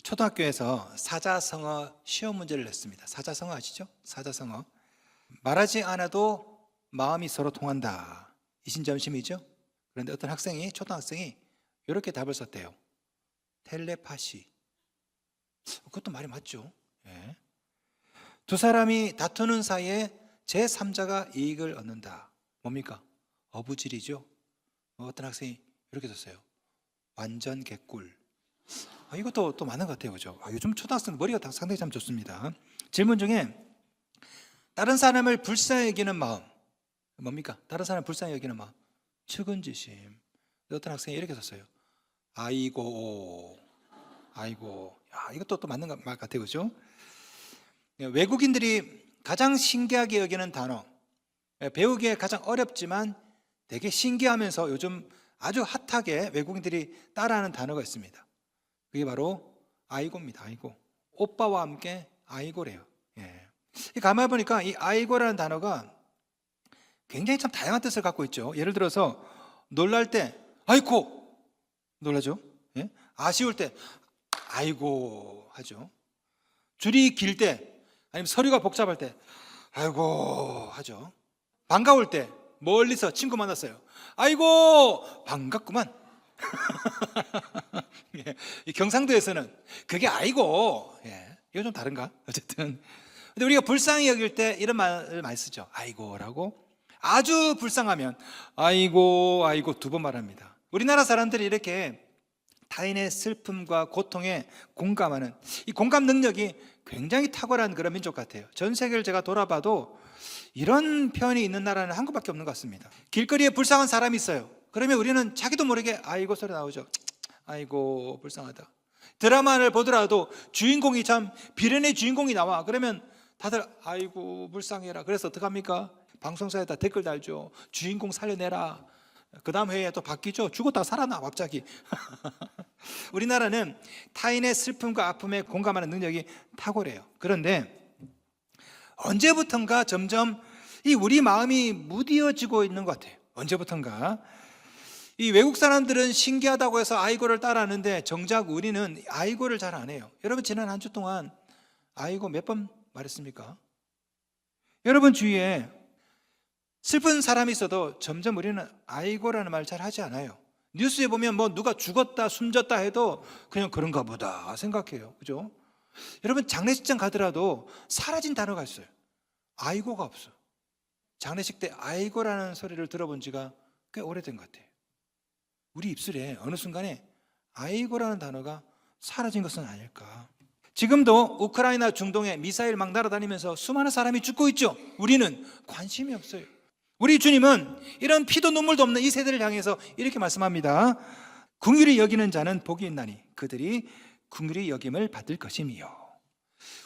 초등학교에서 사자성어 시험 문제를 냈습니다. 사자성어 아시죠? 사자성어. 말하지 않아도 마음이 서로 통한다. 이신점심이죠? 그런데 어떤 학생이, 초등학생이 이렇게 답을 썼대요. 텔레파시. 그것도 말이 맞죠? 예. 두 사람이 다투는 사이에 제3자가 이익을 얻는다. 뭡니까? 어부질이죠? 어떤 학생이 이렇게 썼어요. 완전 개꿀. 이것도 또 맞는 것 같아요. 그죠? 요즘 초등학생 머리가 상당히 참 좋습니다. 질문 중에 다른 사람을 불쌍히 여기는 마음. 뭡니까? 다른 사람을 불쌍히 여기는 마음. 측은지심. 어떤 학생이 이렇게 썼어요. 아이고. 야, 이것도 또 맞는 말 같아요. 그죠? 외국인들이 가장 신기하게 여기는 단어. 배우기에 가장 어렵지만 되게 신기하면서 요즘 아주 핫하게 외국인들이 따라하는 단어가 있습니다. 그게 바로 아이고입니다. 아이고. 오빠와 함께 아이고래요. 예. 가만히 보니까 이 아이고라는 단어가 굉장히 참 다양한 뜻을 갖고 있죠. 예를 들어서 놀랄 때 아이고 놀라죠. 예? 아쉬울 때 아이고 하죠. 줄이 길 때 아니면 서류가 복잡할 때 아이고 하죠. 반가울 때 멀리서 친구 만났어요. 아이고 반갑구만. 예, 이 경상도에서는 그게 아이고. 예, 이거 좀 다른가? 어쨌든 근데 우리가 불쌍히 여길 때 이런 말을 많이 쓰죠. 아이고라고. 아주 불쌍하면 아이고 두 번 말합니다. 우리나라 사람들이 이렇게 타인의 슬픔과 고통에 공감하는 이 공감 능력이 굉장히 탁월한 그런 민족 같아요. 전 세계를 제가 돌아봐도 이런 표현이 있는 나라는 한국밖에 없는 것 같습니다. 길거리에 불쌍한 사람이 있어요. 그러면 우리는 자기도 모르게 아이고 소리 나오죠. 아이고 불쌍하다. 드라마를 보더라도 주인공이 참 비련의 주인공이 나와. 그러면 다들 아이고 불쌍해라. 그래서 어떡합니까? 방송사에다 댓글 달죠. 주인공 살려내라. 그 다음 회에 또 바뀌죠. 죽었다가 살아나 갑자기. 우리나라는 타인의 슬픔과 아픔에 공감하는 능력이 탁월해요. 그런데 언제부턴가 점점 이 우리 마음이 무뎌지고 있는 것 같아요. 언제부턴가 이 외국 사람들은 신기하다고 해서 아이고를 따라하는데 정작 우리는 아이고를 잘 안 해요. 여러분 지난 한 주 동안 아이고 몇 번 말했습니까? 여러분 주위에 슬픈 사람이 있어도 점점 우리는 아이고라는 말 잘 하지 않아요. 뉴스에 보면 뭐 누가 죽었다 숨졌다 해도 그냥 그런가 보다 생각해요. 그죠? 여러분 장례식장 가더라도 사라진 단어가 있어요. 아이고가 없어. 장례식 때 아이고라는 소리를 들어본 지가 꽤 오래된 것 같아요. 우리 입술에 어느 순간에 아이고라는 단어가 사라진 것은 아닐까. 지금도 우크라이나 중동에 미사일 막 날아다니면서 수많은 사람이 죽고 있죠. 우리는 관심이 없어요. 우리 주님은 이런 피도 눈물도 없는 이 세대를 향해서 이렇게 말씀합니다. 긍휼히 여기는 자는 복이 있나니 그들이 긍휼히 여김을 받을 것이미요.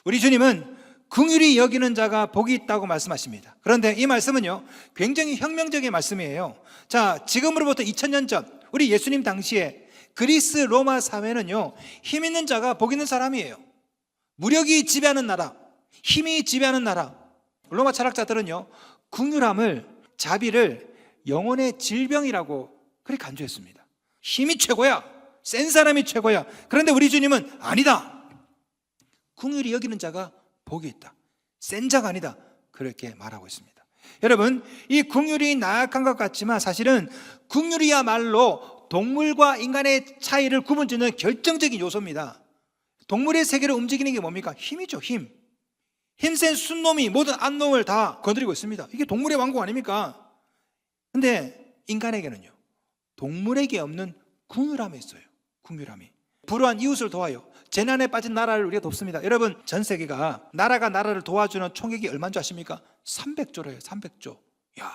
우리 주님은 긍휼히 여기는 자가 복이 있다고 말씀하십니다. 그런데 이 말씀은요 굉장히 혁명적인 말씀이에요. 자, 지금으로부터 2000년 전 우리 예수님 당시에 그리스 로마 사회는요 힘 있는 자가 복 있는 사람이에요. 무력이 지배하는 나라, 힘이 지배하는 나라. 로마 철학자들은요 긍휼함을, 자비를 영혼의 질병이라고 그렇게 간주했습니다. 힘이 최고야, 센 사람이 최고야. 그런데 우리 주님은 아니다. 긍휼히 여기는 자가 복이 있다. 센 자가 아니다. 그렇게 말하고 있습니다. 여러분, 이 긍휼이 나약한 것 같지만 사실은 긍휼이야말로 동물과 인간의 차이를 구분짓는 결정적인 요소입니다. 동물의 세계를 움직이는 게 뭡니까? 힘이죠, 힘. 힘센 순놈이 모든 안놈을 다 거느리고 있습니다. 이게 동물의 왕국 아닙니까? 근데 인간에게는요 동물에게 없는 긍휼함이 있어요. 긍휼함이. 불우한 이웃을 도와요. 재난에 빠진 나라를 우리가 돕습니다. 여러분 전 세계가 나라가 나라를 도와주는 총액이 얼마인 줄 아십니까? 300조래요. 300조. 야,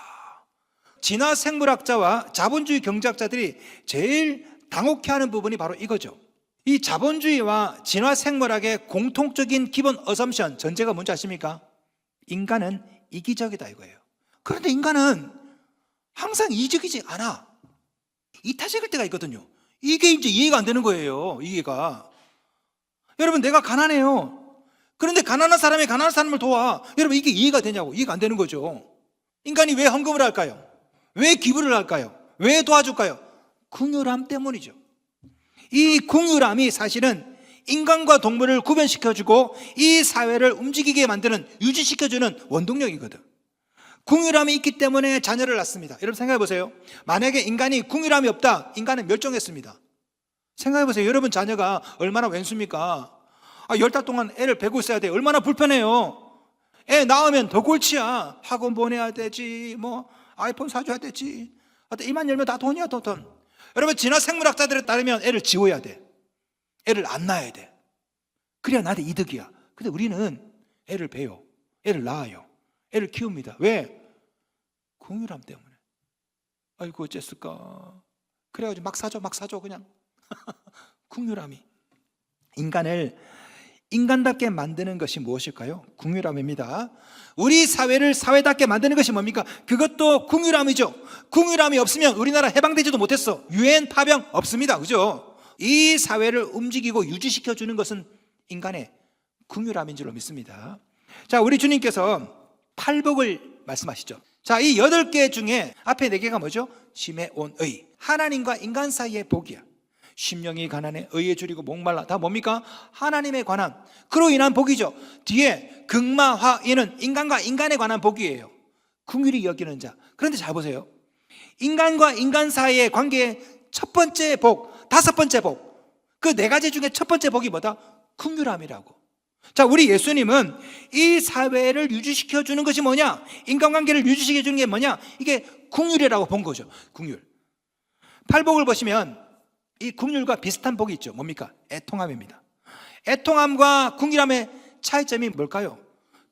진화 생물학자와 자본주의 경제학자들이 제일 당혹해하는 부분이 바로 이거죠. 이 자본주의와 진화 생물학의 공통적인 기본 어섬션, 전제가 뭔지 아십니까? 인간은 이기적이다 이거예요. 그런데 인간은 항상 이기적이지 않아. 이타적일 때가 있거든요. 이게 이제 이해가 안 되는 거예요. 이해가. 여러분 내가 가난해요. 그런데 가난한 사람이 가난한 사람을 도와. 여러분 이게 이해가 되냐고. 이해가 안 되는 거죠. 인간이 왜 헌금을 할까요? 왜 기부를 할까요? 왜 도와줄까요? 긍휼함 때문이죠. 이 긍휼함이 사실은 인간과 동물을 구별시켜주고 이 사회를 움직이게 만드는, 유지시켜주는 원동력이거든. 궁유람이 있기 때문에 자녀를 낳습니다. 여러분 생각해 보세요. 만약에 인간이 궁유람이 없다, 인간은 멸종했습니다. 생각해 보세요. 여러분 자녀가 얼마나 왼수입니까? 10달 동안 애를 베고 있어야 돼요. 얼마나 불편해요. 애 낳으면 더 골치야. 학원 보내야 되지, 뭐 아이폰 사줘야 되지. 입만 열면 다 돈이야, 돈. 여러분 진화 생물학자들에 따르면 애를 지워야 돼. 애를 안 낳아야 돼. 그래야 나한테 이득이야. 근데 우리는 애를 베요. 애를 낳아요. 애를 키웁니다. 왜? 궁유람 때문에. 아이고 어쨌을까. 그래가지고 막 사줘 그냥. 궁유람이. 인간을 인간답게 만드는 것이 무엇일까요? 궁유람입니다. 우리 사회를 사회답게 만드는 것이 뭡니까? 그것도 궁유람이죠. 궁유람이 없으면 우리나라 해방되지도 못했어. 유엔 파병 없습니다. 그죠? 이 사회를 움직이고 유지시켜주는 것은 인간의 궁유람인 줄로 믿습니다. 자, 우리 주님께서 팔복을 말씀하시죠. 자, 이 8개 중에 앞에 4개가 뭐죠? 심해 온의. 하나님과 인간 사이의 복이야. 심령이 가난해 의에 줄이고 목말라. 다 뭡니까? 하나님에 관한, 그로 인한 복이죠. 뒤에 극마화에는 인간과 인간에 관한 복이에요. 긍휼히 여기는 자. 그런데 잘 보세요. 인간과 인간 사이의 관계의 첫 번째 복, 5번째 복, 그 4가지 중에 첫 번째 복이 뭐다? 긍휼함이라고. 자, 우리 예수님은 이 사회를 유지시켜 주는 것이 뭐냐? 인간관계를 유지시켜 주는 게 뭐냐? 이게 긍휼이라고 본 거죠. 긍휼. 팔복을 보시면 이 긍휼과 비슷한 복이 있죠. 뭡니까? 애통함입니다. 애통함과 긍휼함의 차이점이 뭘까요?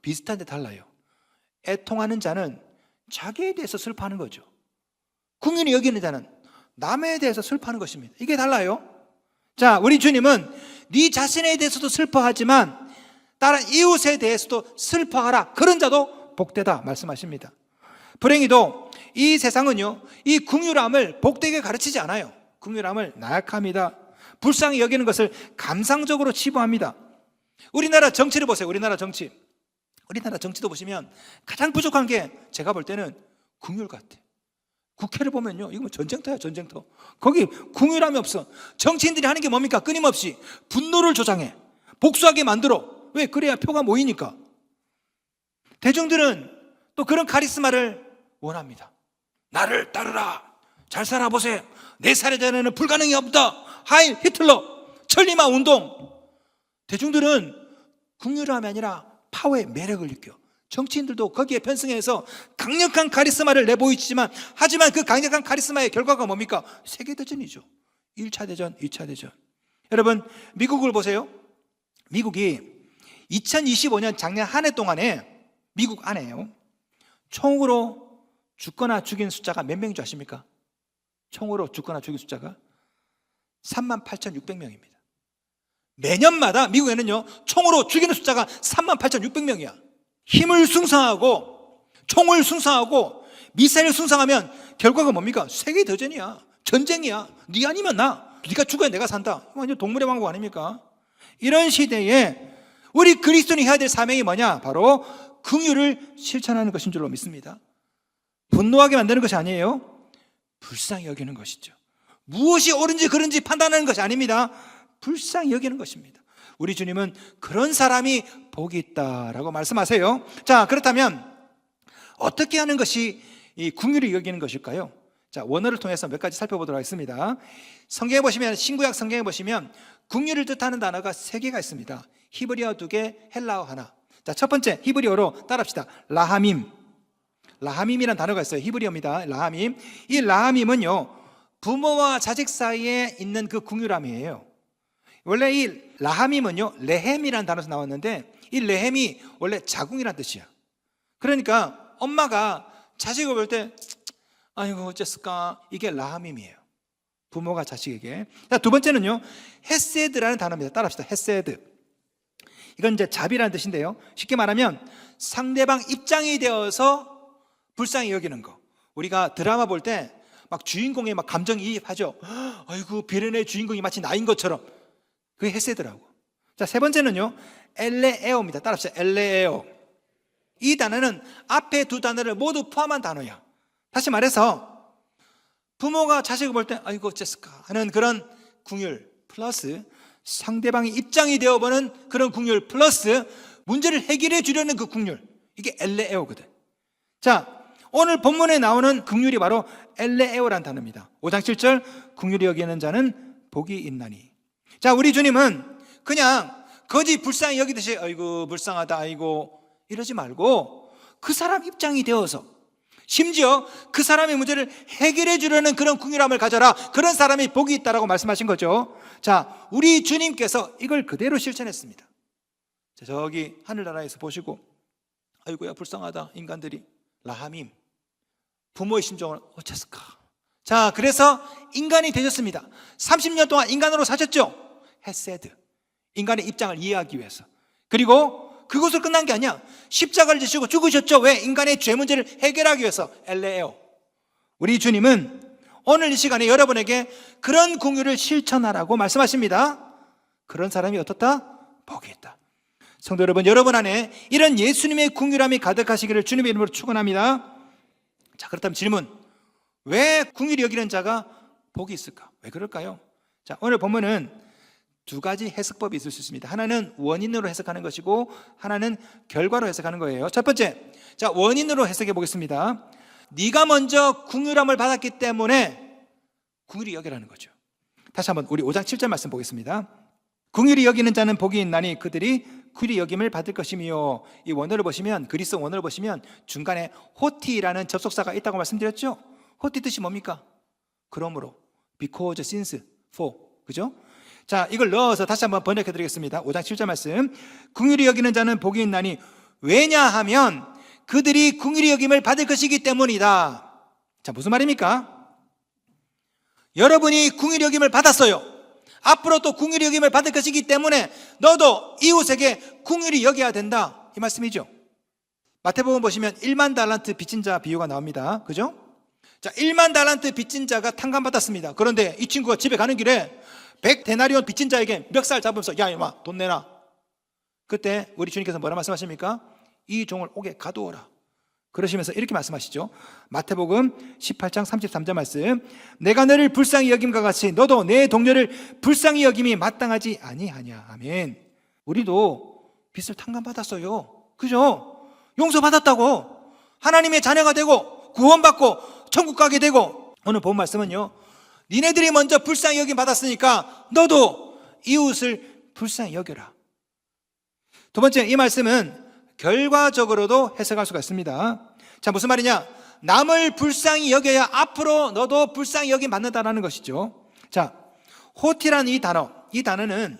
비슷한데 달라요. 애통하는 자는 자기에 대해서 슬퍼하는 거죠. 긍휼히 여기는 자는 남에 대해서 슬퍼하는 것입니다. 이게 달라요. 자, 우리 주님은 네 자신에 대해서도 슬퍼하지만 다른 이웃에 대해서도 슬퍼하라. 그런 자도 복되다 말씀하십니다. 불행히도 이 세상은요, 이 긍휼함을 복되게 가르치지 않아요. 긍휼함을 나약합니다. 불쌍히 여기는 것을 감상적으로 치부합니다. 우리나라 정치를 보세요. 우리나라 정치도 보시면 가장 부족한 게 제가 볼 때는 긍휼 같아요. 국회를 보면요, 이거 전쟁터야, 전쟁터. 거기 긍휼함이 없어. 정치인들이 하는 게 뭡니까? 끊임없이 분노를 조장해, 복수하게 만들어. 왜? 그래야 표가 모이니까. 대중들은 또 그런 카리스마를 원합니다. 나를 따르라, 잘 살아보세요, 내 살에 전에는 불가능이 없다, 하일 히틀러, 천리마 운동. 대중들은 긍휼함이 아니라 파워의 매력을 느껴. 정치인들도 거기에 편승해서 강력한 카리스마를 내보이지만, 하지만 그 강력한 카리스마의 결과가 뭡니까? 세계대전이죠. 1차 대전, 2차 대전. 여러분, 미국을 보세요. 미국이 2025년 작년 한 해 동안에 미국 안에요, 총으로 죽거나 죽인 숫자가 몇 명인 줄 아십니까? 총으로 죽거나 죽인 숫자가 38,600명입니다. 매년마다 미국에는요, 총으로 죽이는 숫자가 38,600명이야. 힘을 숭상하고 총을 숭상하고 미사일을 숭상하면 결과가 뭡니까? 세계대전이야. 전쟁이야. 네 아니면 나. 네가 죽어야 내가 산다. 완전 동물의 왕국 아닙니까? 이런 시대에 우리 그리스도인이 해야 될 사명이 뭐냐? 바로 긍휼을 실천하는 것인 줄로 믿습니다. 분노하게 만드는 것이 아니에요. 불쌍히 여기는 것이죠. 무엇이 옳은지 그른지 판단하는 것이 아닙니다. 불쌍히 여기는 것입니다. 우리 주님은 그런 사람이 복이 있다라고 말씀하세요. 자, 그렇다면 어떻게 하는 것이 이 긍휼히 여기는 것일까요? 자, 원어를 통해서 몇 가지 살펴보도록 하겠습니다. 성경에 보시면, 신구약 성경에 보시면 긍휼을 뜻하는 단어가 3개가 있습니다. 히브리어 2개, 헬라어 하나. 자, 첫 번째 히브리어로 따라합시다. 라하밈. 라하밈이라는 단어가 있어요. 히브리어입니다. 라하밈. 이 라하밈은요, 부모와 자식 사이에 있는 그 긍휼함이에요. 원래 이 라하밈은요, 레헴이라는 단어에서 나왔는데, 이 레헴이 원래 자궁이라는 뜻이야. 그러니까 엄마가 자식을 볼 때 아이고 어쨌을까, 이게 라하밈이에요. 부모가 자식에게. 자, 두 번째는요, 헤세드라는 단어입니다. 따라합시다. 헤세드. 이건 이제 자비라는 뜻인데요, 쉽게 말하면 상대방 입장이 되어서 불쌍히 여기는 거. 우리가 드라마 볼 때 막 주인공의 막 감정이입하죠. 아이고 비련의 주인공이 마치 나인 것처럼. 그게 헤세드라고. 자, 세 번째는요, 엘레에오입니다. 따라합시다. 엘레에오. 이 단어는 앞에 두 단어를 모두 포함한 단어야. 다시 말해서 부모가 자식을 볼 때 아이고 어쨌을까 하는 그런 긍휼 플러스 상대방의 입장이 되어보는 그런 긍휼 플러스 문제를 해결해 주려는 그 긍휼, 이게 엘레에오거든. 자, 오늘 본문에 나오는 긍휼이 바로 엘레에오란 단어입니다. 5장 7절 긍휼히 여기는 자는 복이 있나니. 자, 우리 주님은 그냥 거지 불쌍히 여기듯이 아이고 불쌍하다 아이고 이러지 말고 그 사람 입장이 되어서 심지어 그 사람의 문제를 해결해 주려는 그런 긍휼함을 가져라, 그런 사람이 복이 있다라고 말씀하신 거죠. 자, 우리 주님께서 이걸 그대로 실천했습니다. 자, 저기 하늘나라에서 보시고 아이고야 불쌍하다 인간들이 라함임, 부모의 심정을 어쨌을까. 자, 그래서 인간이 되셨습니다. 30년 동안 인간으로 사셨죠. 헤세드, 인간의 입장을 이해하기 위해서. 그리고 그것으로 끝난 게 아니야. 십자가를 지시고 죽으셨죠. 왜? 인간의 죄 문제를 해결하기 위해서. 엘레에오. 우리 주님은 오늘 이 시간에 여러분에게 그런 긍휼을 실천하라고 말씀하십니다. 그런 사람이 어떻다? 복이 있다. 성도 여러분, 여러분 안에 이런 예수님의 긍휼함이 가득하시기를 주님의 이름으로 축원합니다. 자, 그렇다면 질문, 왜 긍휼히 여기는 자가 복이 있을까? 왜 그럴까요? 자, 오늘 본문은 두 가지 해석법이 있을 수 있습니다. 하나는 원인으로 해석하는 것이고 하나는 결과로 해석하는 거예요. 첫 번째, 자, 원인으로 해석해 보겠습니다. 네가 먼저 긍휼함을 받았기 때문에 긍휼히 여기라는 거죠. 다시 한번 우리 5장 7절 말씀 보겠습니다. 긍휼히 여기는 자는 복이 있나니 그들이 긍휼히 여김을 받을 것이며. 이 원어를 보시면, 그리스 원어를 보시면 중간에 호티라는 접속사가 있다고 말씀드렸죠. 호티 뜻이 뭡니까? 그러므로, because, since, for, 그죠? 자, 이걸 넣어서 다시 한번 번역해 드리겠습니다. 5장 7절 말씀. 긍휼히 여기는 자는 복이 있나니 왜냐하면 그들이 긍휼히 여김을 받을 것이기 때문이다. 자, 무슨 말입니까? 여러분이 긍휼히 여김을 받았어요. 앞으로 또 긍휼히 여김을 받을 것이기 때문에 너도 이웃에게 긍휼히 여겨야 된다, 이 말씀이죠. 마태복음 보시면 1만 달란트 빚진 자 비유가 나옵니다. 그죠? 자, 1만 달란트 빚진 자가 탕감받았습니다. 그런데 이 친구가 집에 가는 길에 100데나리온 빚진 자에게 멱살 잡으면서 야 이놈아 돈 내놔. 그때 우리 주님께서 뭐라 말씀하십니까? 이 종을 옥에 가두어라. 그러시면서 이렇게 말씀하시죠. 마태복음 18장 33절 말씀. 내가 너를 불쌍히 여김과 같이 너도 내 동료를 불쌍히 여김이 마땅하지 아니하냐. 아멘. 우리도 빚을 탕감받았어요. 그죠? 용서받았다고 하나님의 자녀가 되고 구원받고 천국 가게 되고. 오늘 본 말씀은요, 니네들이 먼저 불쌍히 여김 받았으니까 너도 이웃을 불쌍히 여겨라. 두 번째, 이 말씀은 결과적으로도 해석할 수가 있습니다. 자, 무슨 말이냐? 남을 불쌍히 여겨야 앞으로 너도 불쌍히 여김 받는다라는 것이죠. 자, 호티라는 이 단어는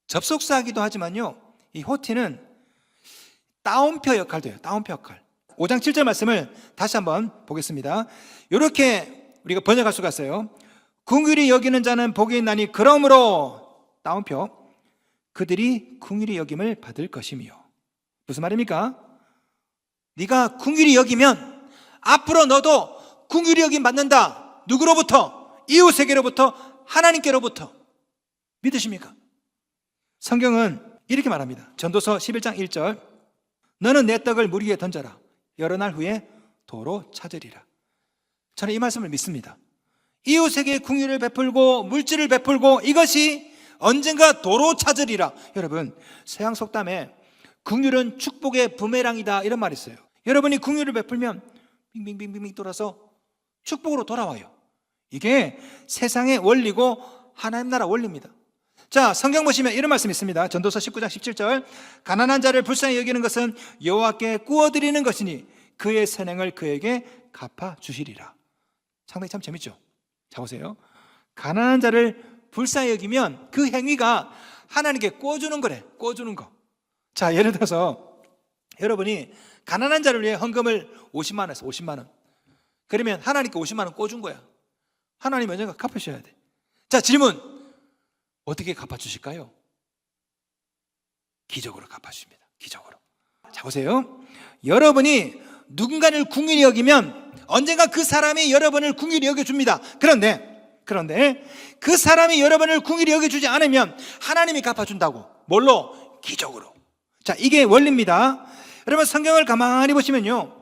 접속사이기도 하지만요, 이 호티는 따옴표 역할도 해요. 따옴표 역할. 5장 7절 말씀을 다시 한번 보겠습니다. 이렇게 우리가 번역할 수가 있어요. 긍휼히 여기는 자는 복이 있나니 그러므로 따옴표 그들이 긍휼히 여김을 받을 것이며. 무슨 말입니까? 네가 긍휼히 여기면 앞으로 너도 긍휼히 여김 받는다. 누구로부터? 이웃에게로부터, 하나님께로부터. 믿으십니까? 성경은 이렇게 말합니다. 전도서 11장 1절. 너는 내 떡을 물 위에 던져라. 여러 날 후에 도로 찾으리라. 저는 이 말씀을 믿습니다. 이웃에게 긍휼을 베풀고 물질을 베풀고 이것이 언젠가 도로 찾으리라. 여러분, 서양 속담에 긍휼은 축복의 부메랑이다, 이런 말이 있어요. 여러분이 긍휼을 베풀면 빙빙빙빙 돌아서 축복으로 돌아와요. 이게 세상의 원리고 하나님 나라 원리입니다. 자, 성경 보시면 이런 말씀이 있습니다. 전도서 19장 17절. 가난한 자를 불쌍히 여기는 것은 여호와께 구워드리는 것이니 그의 선행을 그에게 갚아주시리라. 상당히 참 재밌죠? 자, 보세요. 가난한 자를 불쌍히 여기면 그 행위가 하나님께 구워주는 거래. 구워주는 거. 자, 예를 들어서 여러분이 가난한 자를 위해 헌금을 50만 원 했어. 50만 원. 그러면 하나님께 50만 원 꿔준 거야. 하나님 언젠가 갚으셔야 돼. 자, 질문. 어떻게 갚아주실까요? 기적으로 갚아주십니다. 기적으로. 자, 보세요. 여러분이 누군가를 긍휼히 여기면 언젠가 그 사람이 여러분을 긍휼히 여겨줍니다. 그런데 그 사람이 여러분을 긍휼히 여겨주지 않으면 하나님이 갚아준다고. 뭘로? 기적으로. 자, 이게 원리입니다. 여러분, 성경을 가만히 보시면요,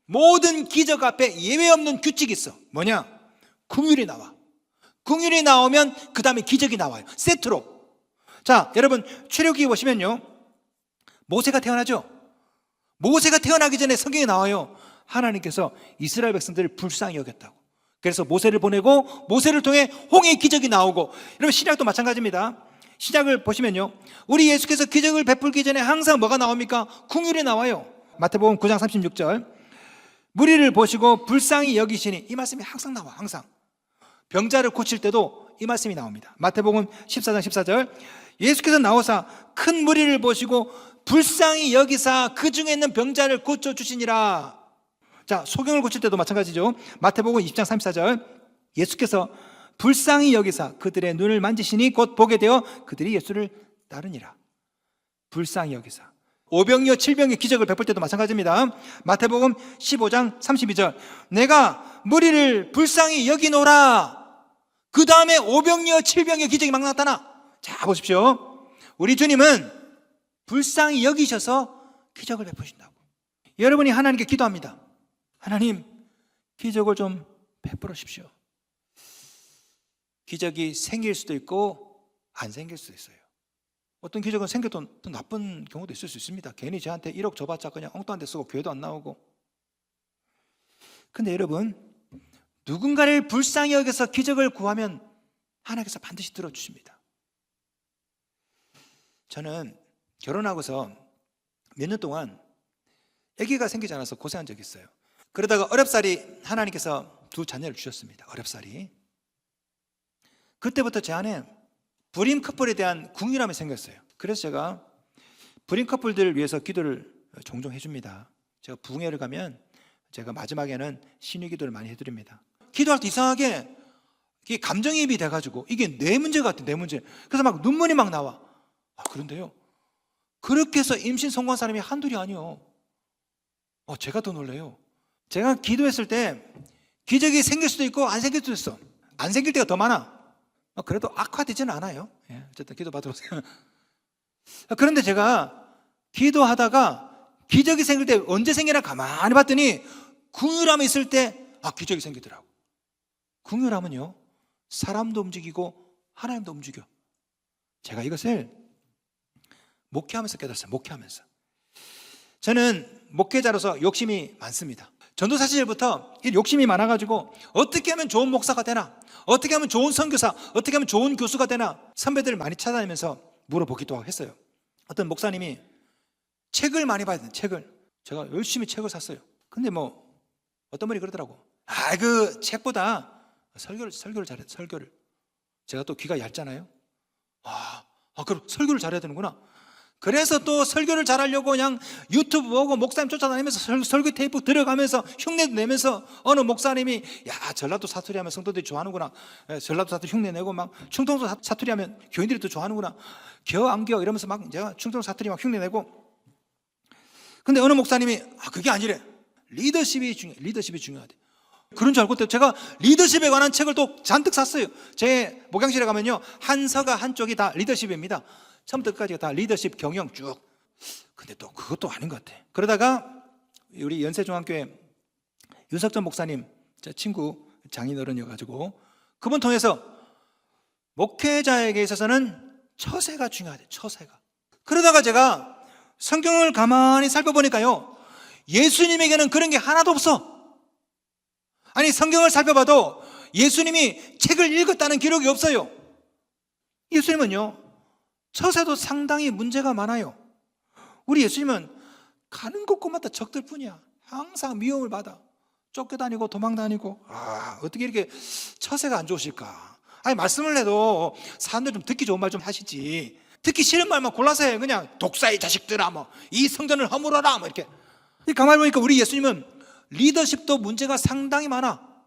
모든 기적 앞에 예외 없는 규칙이 있어. 뭐냐? 긍휼이 나와. 긍휼이 나오면 그 다음에 기적이 나와요. 세트로. 자, 여러분 출애굽기 보시면요, 모세가 태어나죠. 모세가 태어나기 전에 성경에 나와요. 하나님께서 이스라엘 백성들을 불쌍히 여겼다고. 그래서 모세를 보내고 모세를 통해 홍해의 기적이 나오고, 여러분 신약도 마찬가지입니다. 신약을 보시면요, 우리 예수께서 기적을 베풀기 전에 항상 뭐가 나옵니까? 긍휼이 나와요. 마태복음 9장 36절, 무리를 보시고 불쌍히 여기시니, 이 말씀이 항상 나와. 항상 병자를 고칠 때도 이 말씀이 나옵니다. 마태복음 14장 14절, 예수께서 나오사 큰 무리를 보시고 불쌍히 여기사 그 중에 있는 병자를 고쳐주시니라. 자, 소경을 고칠 때도 마찬가지죠. 마태복음 20장 34절, 예수께서 불쌍히 여기사 그들의 눈을 만지시니 곧 보게 되어 그들이 예수를 따르니라. 불쌍히 여기사. 오병이어 칠병의 기적을 베풀 때도 마찬가지입니다. 마태복음 15장 32절, 내가 무리를 불쌍히 여기노라. 그 다음에 오병이어 칠병의 기적이 막 나타나. 자, 보십시오. 우리 주님은 불쌍히 여기셔서 기적을 베푸신다고. 여러분이 하나님께 기도합니다. 하나님, 기적을 좀 베풀어 주십시오. 기적이 생길 수도 있고 안 생길 수도 있어요. 어떤 기적은 생겨도 또 나쁜 경우도 있을 수 있습니다. 괜히 저한테 1억 줘봤자 그냥 엉뚱한 데 쓰고 교회도 안 나오고. 근데 여러분, 누군가를 불쌍히 여겨서 기적을 구하면 하나님께서 반드시 들어주십니다. 저는 결혼하고서 몇 년 동안 아기가 생기지 않아서 고생한 적이 있어요. 그러다가 어렵사리 하나님께서 두 자녀를 주셨습니다. 어렵사리. 그때부터 제 안에 불임 커플에 대한 궁휼함이 생겼어요. 그래서 제가 불임 커플들을 위해서 기도를 종종 해줍니다. 제가 부흥회를 가면 제가 마지막에는 신유 기도를 많이 해드립니다. 기도할 때 이상하게 이게 감정이입이 돼가지고 이게 내 문제 같아, 내 문제. 그래서 막 눈물이 막 나와. 그런데요, 그렇게 해서 임신 성공한 사람이 한둘이 아니요. 제가 더 놀래요. 제가 기도했을 때 기적이 생길 수도 있고 안 생길 수도 있어. 안 생길 때가 더 많아. 그래도 악화되지는 않아요. 어쨌든 기도 받으러 오세요. 그런데 제가 기도하다가 기적이 생길 때 언제 생기나 가만히 봤더니 긍휼함이 있을 때 기적이 생기더라고. 긍휼함은요, 사람도 움직이고 하나님도 움직여. 제가 이것을 목회하면서 깨달았어요. 목회하면서. 저는 목회자로서 욕심이 많습니다. 전도사 시절부터 욕심이 많아가지고 어떻게 하면 좋은 목사가 되나, 어떻게 하면 좋은 선교사, 어떻게 하면 좋은 교수가 되나 선배들을 많이 찾아다니면서 물어보기도 했어요. 어떤 목사님이 책을 많이 봐야 되는 책을, 제가 열심히 책을 샀어요. 근데 어떤 분이 그러더라고. 그 책보다 설교를 잘해. 설교를. 제가 또 귀가 얇잖아요. 그럼 설교를 잘해야 되는구나. 그래서 또 설교를 잘하려고 그냥 유튜브 보고 목사님 쫓아다니면서 설교 테이프 들어가면서 흉내도 내면서, 어느 목사님이 전라도 사투리 하면 성도들이 좋아하는구나, 전라도 사투리 흉내 내고 막 충청도 사투리 하면 교인들이 또 좋아하는구나, 겨 안 겨 이러면서 막 제가 충청도 사투리 막 흉내 내고. 근데 어느 목사님이 그게 아니래. 리더십이 중요하대. 그런 줄 알고 제가 리더십에 관한 책을 또 잔뜩 샀어요. 제 목양실에 가면요, 한 서가 한쪽이 다 리더십입니다. 처음부터 끝까지가 다 리더십 경영 쭉. 근데 또 그것도 아닌 것 같아. 그러다가 우리 연세중앙교회 윤석전 목사님, 제 친구 장인어른이어가지고 그분 통해서 목회자에게 있어서는 처세가 중요하대. 처세가. 그러다가 제가 성경을 가만히 살펴보니까요, 예수님에게는 그런 게 하나도 없어. 아니, 성경을 살펴봐도 예수님이 책을 읽었다는 기록이 없어요. 예수님은요, 처세도 상당히 문제가 많아요. 우리 예수님은 가는 곳곳마다 적들 뿐이야. 항상 미움을 받아. 쫓겨다니고 도망다니고. 어떻게 이렇게 처세가 안 좋으실까? 말씀을 해도 사람들 좀 듣기 좋은 말 좀 하시지. 듣기 싫은 말만 골라서 해. 그냥 독사의 자식들아, 이 성전을 허물어라, 이렇게. 가만히 보니까 우리 예수님은 리더십도 문제가 상당히 많아.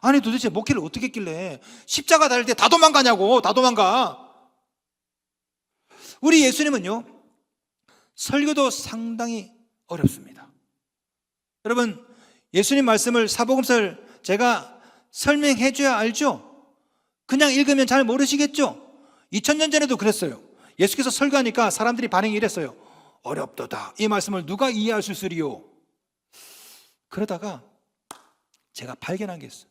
아니, 도대체 목회를 어떻게 했길래 십자가 달릴 때 다 도망가냐고. 다 도망가. 우리 예수님은요, 설교도 상당히 어렵습니다. 여러분, 예수님 말씀을, 사복음서를 제가 설명해 줘야 알죠? 그냥 읽으면 잘 모르시겠죠? 2000년 전에도 그랬어요. 예수께서 설교하니까 사람들이 반응이 이랬어요. 어렵도다. 이 말씀을 누가 이해할 수 있으리요? 그러다가 제가 발견한 게 있어요.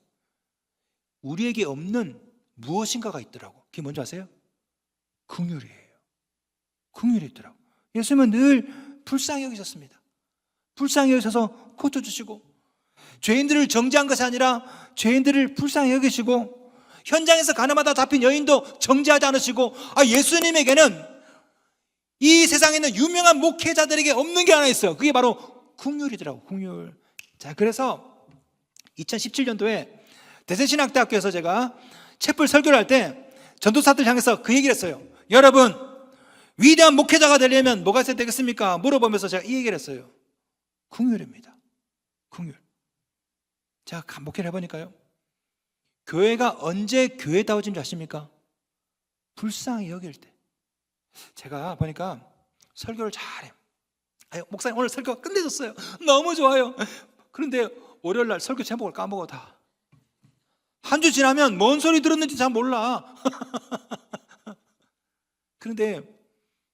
우리에게 없는 무엇인가가 있더라고. 그게 뭔지 아세요? 긍휼이에요. 긍휼이 있더라고. 예수님은 늘 불쌍히 여기셨습니다. 불쌍히 여기셔서 고쳐주시고, 죄인들을 정죄한 것이 아니라 죄인들을 불쌍히 여기시고, 현장에서 가늠하다 잡힌 여인도 정죄하지 않으시고, 예수님에게는 이 세상에 있는 유명한 목회자들에게 없는 게 하나 있어요. 그게 바로 긍휼이더라고. 긍휼. 자, 그래서 2017년도에 대세신학대학교에서 제가 촛불 설교를 할 때 전도사들 향해서 그 얘기를 했어요. 여러분, 위대한 목회자가 되려면 뭐가 있어야 되겠습니까? 물어보면서 제가 이 얘기를 했어요. 긍휼입니다. 긍휼. 자, 목회를 해보니까요, 교회가 언제 교회다워진 줄 아십니까? 불쌍히 여길 때. 제가 보니까 설교를 잘해요. 목사님 오늘 설교 끝내줬어요. 너무 좋아요. 그런데 월요일날 설교 제목을 까먹어 다. 한 주 지나면 뭔 소리 들었는지 잘 몰라. 그런데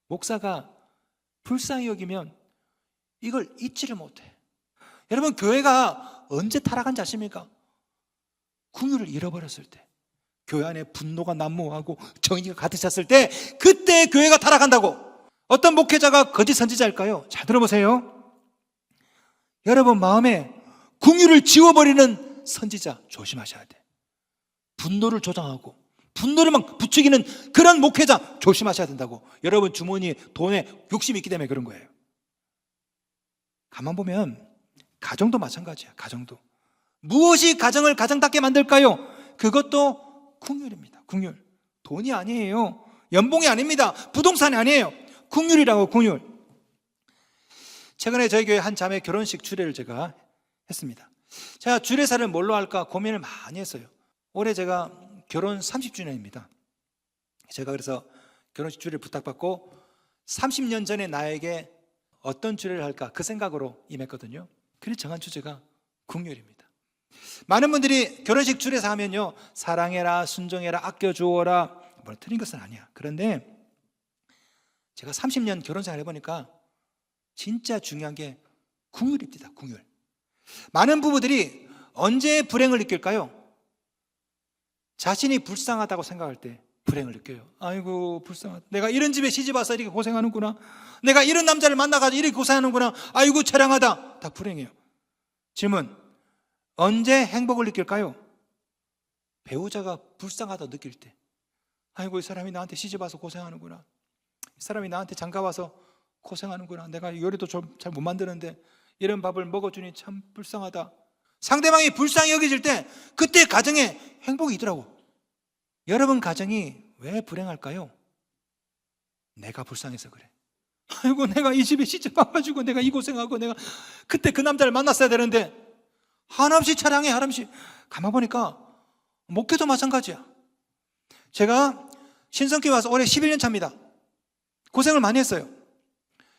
목사가 불쌍히 여기면 이걸 잊지를 못해. 여러분, 교회가 언제 타락한지 아십니까? 긍휼을 잃어버렸을 때, 교회 안에 분노가 난무하고 정의가 가득 찼을 때, 그때 교회가 타락한다고. 어떤 목회자가 거짓 선지자일까요? 잘 들어보세요. 여러분 마음에 긍휼을 지워버리는 선지자 조심하셔야 돼. 분노를 조장하고 분노를 막 부추기는 그런 목회자 조심하셔야 된다고. 여러분 주머니에 돈에 욕심이 있기 때문에 그런 거예요. 가만 보면 가정도 마찬가지야. 가정도 무엇이 가정을 가정답게 만들까요? 그것도 긍휼입니다. 긍휼. 돈이 아니에요. 연봉이 아닙니다. 부동산이 아니에요. 긍휼이라고. 긍휼. 최근에 저희 교회 한 자매 결혼식 주례를 제가 했습니다. 제가 주례사를 뭘로 할까 고민을 많이 했어요. 올해 제가 결혼 30주년입니다. 제가 그래서 결혼식 주례를 부탁받고 30년 전에 나에게 어떤 주례를 할까 그 생각으로 임했거든요. 그래서 정한 주제가 긍휼입니다. 많은 분들이 결혼식 주례사 하면요, 사랑해라, 순종해라, 아껴주어라, 뭐 틀린 것은 아니야. 그런데 제가 30년 결혼생활 해보니까 진짜 중요한 게 긍휼입니다. 긍휼. 많은 부부들이 언제 불행을 느낄까요? 자신이 불쌍하다고 생각할 때 불행을 느껴요. 아이고 불쌍하다. 내가 이런 집에 시집 와서 이렇게 고생하는구나. 내가 이런 남자를 만나가지고 이렇게 고생하는구나. 아이고 처량하다. 다 불행해요. 질문, 언제 행복을 느낄까요? 배우자가 불쌍하다 느낄 때. 아이고 이 사람이 나한테 시집 와서 고생하는구나. 이 사람이 나한테 장가 와서 고생하는구나. 내가 요리도 좀 잘 못 만드는데 이런 밥을 먹어주니 참 불쌍하다. 상대방이 불쌍히 여겨질 때 그때 가정에 행복이 있더라고. 여러분 가정이 왜 불행할까요? 내가 불쌍해서 그래. 아이고 내가 이 집에 시집 와가지고 내가 이 고생하고 내가 그때 그 남자를 만났어야 되는데 한없이 차량해. 한없이. 가만 보니까 목회도 마찬가지야. 제가 신성교회 와서 올해 11년 차입니다. 고생을 많이 했어요.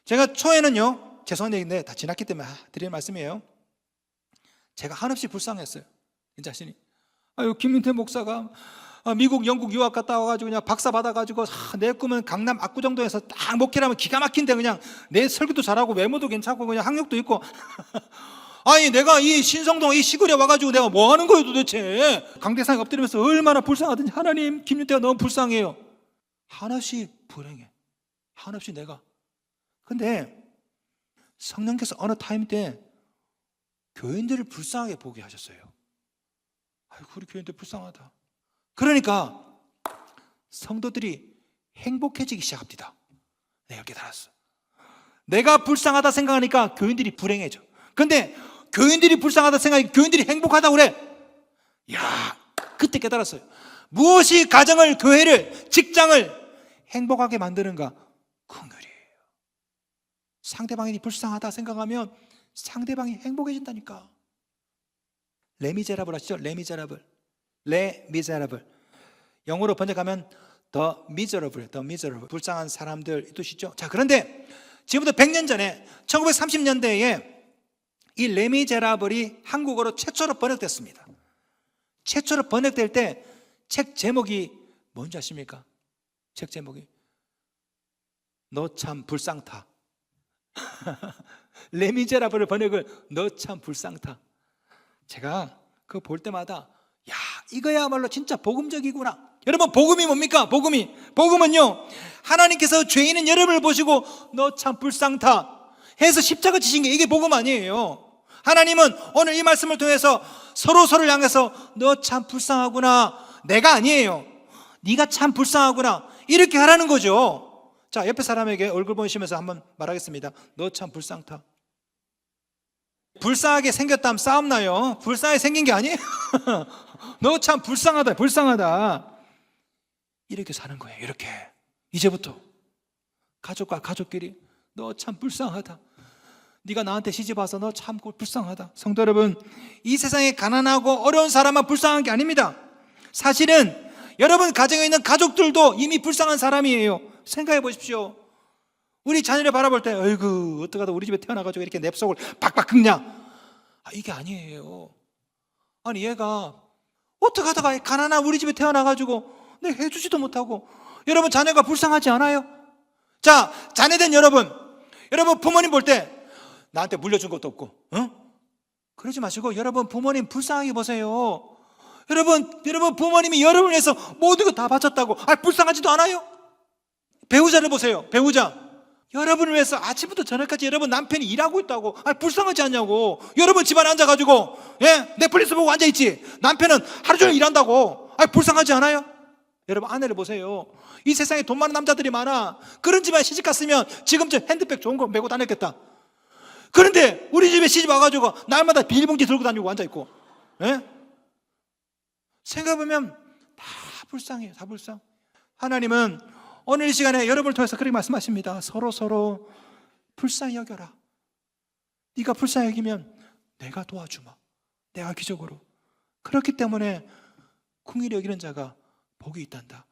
제가 초에는요, 죄송한 얘기인데 다 지났기 때문에 드리는 말씀이에요. 제가 한없이 불쌍했어요. 이 자신이. 아유 김민태 목사가 미국 영국 유학 갔다 와가지고 그냥 박사 받아가지고 내 꿈은 강남 압구정동에서 딱 목회를 하면 기가 막힌데 그냥 내 설교도 잘하고 외모도 괜찮고 그냥 학력도 있고 아니 내가 이 신성동 이 시골에 와가지고 내가 뭐 하는 거예요 도대체. 강대상에 엎드리면서 얼마나 불쌍하든지. 하나님 김윤태가 너무 불쌍해요. 한없이 불행해. 한없이 내가. 근데 성령께서 어느 타임 때 교인들을 불쌍하게 보게 하셨어요. 아이고 우리 교인들 불쌍하다. 그러니까 성도들이 행복해지기 시작합니다. 내가 깨달았어. 내가 불쌍하다 생각하니까 교인들이 불행해져. 근데 교인들이 불쌍하다 생각하니까 교인들이 행복하다고 그래. 야, 그때 깨달았어요. 무엇이 가정을, 교회를, 직장을 행복하게 만드는가? 긍휼이에요. 상대방이 불쌍하다 생각하면 상대방이 행복해진다니까. 레미제라블 아시죠? 레미제라블. 레미제라블. 영어로 번역하면 The Miserable, The Miserable. 불쌍한 사람들 이 뜻이죠. 자, 그런데 지금부터 100년 전에 1930년대에 이 레미제라블이 한국어로 최초로 번역됐습니다. 최초로 번역될 때 책 제목이 뭔지 아십니까? 책 제목이 너 참 불쌍타. 레미제라블을 번역을 너 참 불쌍타. 제가 그거 볼 때마다 야 이거야말로 진짜 복음적이구나. 여러분, 복음이 뭡니까? 복음은요, 하나님께서 죄 있는 여러분을 보시고 너 참 불쌍다 해서 십자가 지신 게 이게 복음 아니에요. 하나님은 오늘 이 말씀을 통해서 서로를 향해서 너 참 불쌍하구나, 내가 아니에요, 네가 참 불쌍하구나, 이렇게 하라는 거죠. 자, 옆에 사람에게 얼굴 보시면서 한번 말하겠습니다. 너 참 불쌍다. 불쌍하게 생겼다면 싸움 나요. 불쌍하게 생긴 게 아니에요. 너 참 불쌍하다. 이렇게 사는 거예요. 이렇게 이제부터 가족과 가족끼리 너 참 불쌍하다, 네가 나한테 시집 와서 너 참 불쌍하다. 성도 여러분, 이 세상에 가난하고 어려운 사람만 불쌍한 게 아닙니다. 사실은 여러분 가정에 있는 가족들도 이미 불쌍한 사람이에요. 생각해 보십시오. 우리 자녀를 바라볼 때 어이구, 어떡하다 우리 집에 태어나가지고 이렇게 내 속을 박박 긁냐, 이게 아니에요. 아니, 얘가 어떡하다가 가난한 우리 집에 태어나가지고 내 해주지도 못하고. 여러분, 자녀가 불쌍하지 않아요? 자, 자녀된 여러분 부모님 볼 때 나한테 물려준 것도 없고, 그러지 마시고 여러분 부모님 불쌍하게 보세요. 여러분 부모님이 여러분을 위해서 모든 거 다 바쳤다고 불쌍하지도 않아요? 배우자를 보세요. 배우자, 여러분을 위해서 아침부터 저녁까지 여러분 남편이 일하고 있다고 불쌍하지 않냐고. 여러분 집안에 앉아가지고 넷플릭스 보고 앉아있지, 남편은 하루 종일 일한다고 불쌍하지 않아요? 여러분 아내를 보세요. 이 세상에 돈 많은 남자들이 많아. 그런 집안에 시집 갔으면 지금쯤 핸드백 좋은 거 메고 다녔겠다. 그런데 우리 집에 시집 와가지고 날마다 비닐봉지 들고 다니고 앉아있고. 생각해보면 다 불쌍해요. 다 불쌍. 하나님은 오늘 이 시간에 여러분을 통해서 그렇게 말씀하십니다. 서로 불쌍히 여겨라. 네가 불쌍히 여기면 내가 도와주마, 내가 기적으로. 그렇기 때문에 긍휼히 여기는 자가 복이 있단다.